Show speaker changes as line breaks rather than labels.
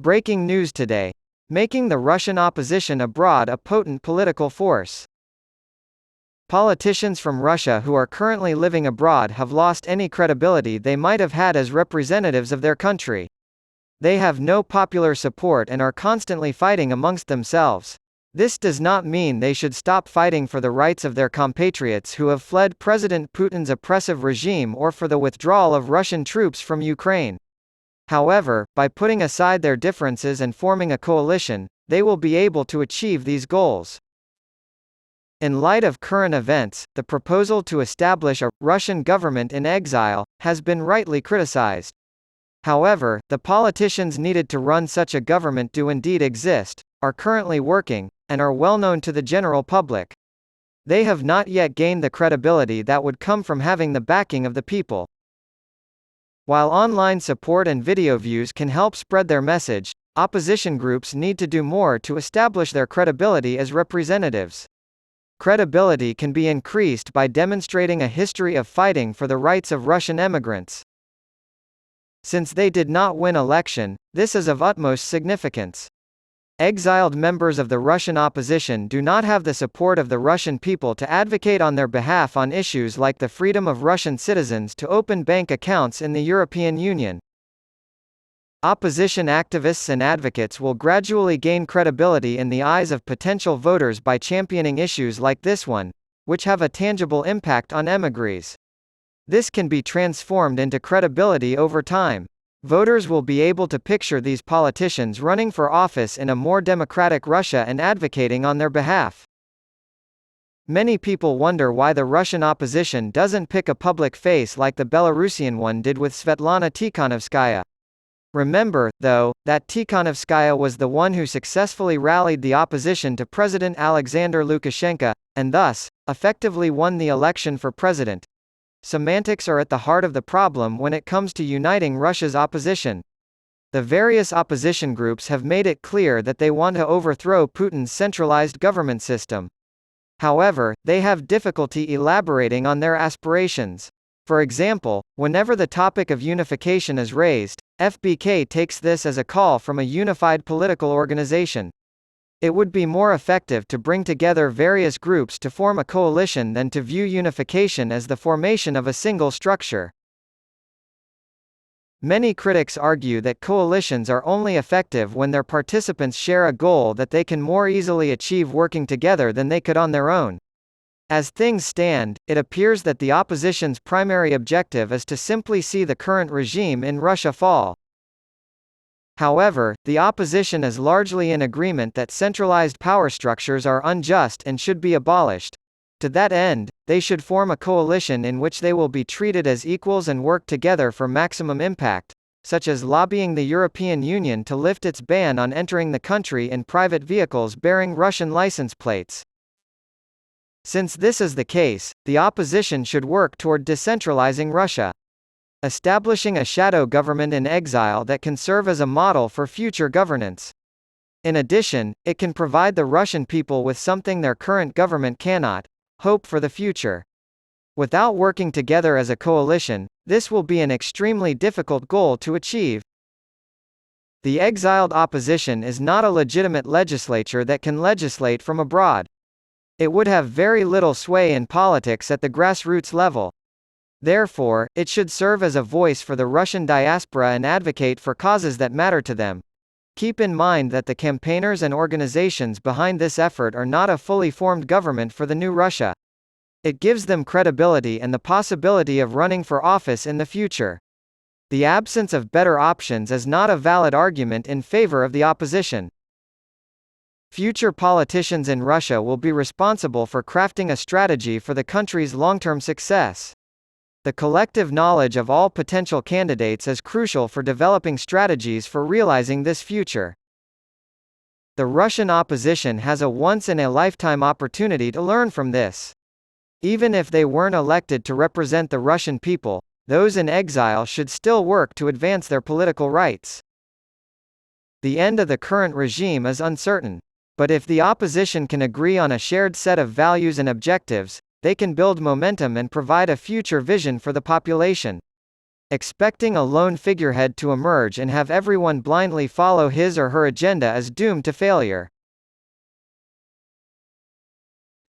Breaking news today. Making the Russian opposition abroad a potent political force. Politicians from Russia who are currently living abroad have lost any credibility they might have had as representatives of their country. They have no popular support and are constantly fighting amongst themselves. This does not mean they should stop fighting for the rights of their compatriots who have fled President Putin's oppressive regime or for the withdrawal of Russian troops from Ukraine. However, by putting aside their differences and forming a coalition, they will be able to achieve these goals. In light of current events, the proposal to establish a Russian government in exile has been rightly criticized. However, the politicians needed to run such a government do indeed exist, are currently working, and are well known to the general public. They have not yet gained the credibility that would come from having the backing of the people. While online support and video views can help spread their message, opposition groups need to do more to establish their credibility as representatives. Credibility can be increased by demonstrating a history of fighting for the rights of Russian emigrants. Since they did not win election, this is of utmost significance. Exiled members of the Russian opposition do not have the support of the Russian people to advocate on their behalf on issues like the freedom of Russian citizens to open bank accounts in the European Union. Opposition activists and advocates will gradually gain credibility in the eyes of potential voters by championing issues like this one, which have a tangible impact on emigres. This can be transformed into credibility over time. Voters will be able to picture these politicians running for office in a more democratic Russia and advocating on their behalf. Many people wonder why the Russian opposition doesn't pick a public face like the Belarusian one did with Svetlana Tikhanovskaya. Remember, though, that Tikhanovskaya was the one who successfully rallied the opposition to President Alexander Lukashenko, and thus, effectively won the election for president. Semantics are at the heart of the problem when it comes to uniting Russia's opposition. The various opposition groups have made it clear that they want to overthrow Putin's centralized government system. However, they have difficulty elaborating on their aspirations. For example, whenever the topic of unification is raised, FBK takes this as a call from a unified political organization. It would be more effective to bring together various groups to form a coalition than to view unification as the formation of a single structure. Many critics argue that coalitions are only effective when their participants share a goal that they can more easily achieve working together than they could on their own. As things stand, it appears that the opposition's primary objective is to simply see the current regime in Russia fall. However, the opposition is largely in agreement that centralized power structures are unjust and should be abolished. To that end, they should form a coalition in which they will be treated as equals and work together for maximum impact, such as lobbying the European Union to lift its ban on entering the country in private vehicles bearing Russian license plates. Since this is the case, the opposition should work toward decentralizing Russia. Establishing a shadow government in exile that can serve as a model for future governance. In addition, it can provide the Russian people with something their current government cannot: hope for the future. Without working together as a coalition, this will be an extremely difficult goal to achieve. The exiled opposition is not a legitimate legislature that can legislate from abroad. It would have very little sway in politics at the grassroots level. Therefore, it should serve as a voice for the Russian diaspora and advocate for causes that matter to them. Keep in mind that the campaigners and organizations behind this effort are not a fully formed government for the new Russia. It gives them credibility and the possibility of running for office in the future. The absence of better options is not a valid argument in favor of the opposition. Future politicians in Russia will be responsible for crafting a strategy for the country's long-term success. The collective knowledge of all potential candidates is crucial for developing strategies for realizing this future. The Russian opposition has a once-in-a-lifetime opportunity to learn from this. Even if they weren't elected to represent the Russian people, those in exile should still work to advance their political rights. The end of the current regime is uncertain. But if the opposition can agree on a shared set of values and objectives, they can build momentum and provide a future vision for the population. Expecting a lone figurehead to emerge and have everyone blindly follow his or her agenda is doomed to failure.